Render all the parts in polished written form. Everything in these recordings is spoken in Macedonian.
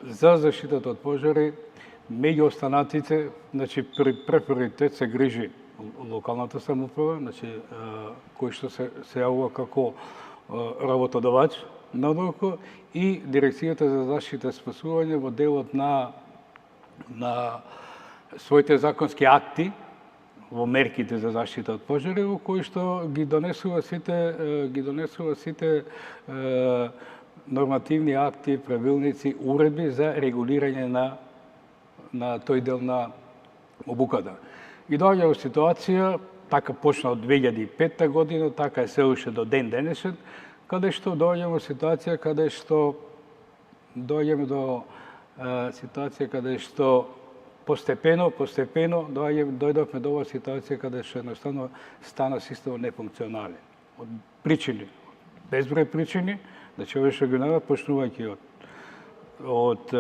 За заштитата од пожари, меѓу останатите, значи приоритет се грижи локалната самоуправа, значи кој што се јавува како работодавач надолку и Дирекцијата за заштита и спасување во делот на своите законски акти во мерките за заштита од пожари, во кои што ги донесува сите нормативни акти, правилници, уредби за регулирање на тој дел на обуката. И доаѓа во ситуација, така почна од 2005 година, така е се уште до ден денешен, каде што доаѓаме во ситуација каде што постепено дојдовме до оваа ситуација каде што едноставно стана системот нефункционален. Од причини, безброј причини, значи овие што ги најдат, почнувајќи од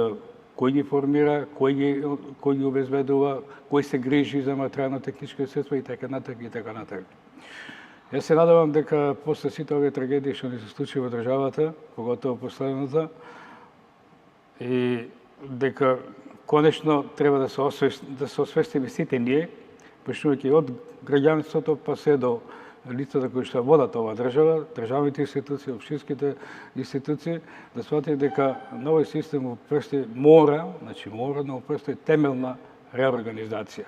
кој ги формира, кој ги обезбедува, кој се грижи за материјално-технички средства и така натаму и така натаму. Јас се надевам дека после сите овие трагедии што ни се случи во државата, поготово последната, и дека конечно треба да се освестиме сите ние, почнувајќи од граѓанството па се до лицата кои што водат оваа држава, државните институции, општинските институции, да сватат дека новиот систем мора да предстои темелна реорганизација.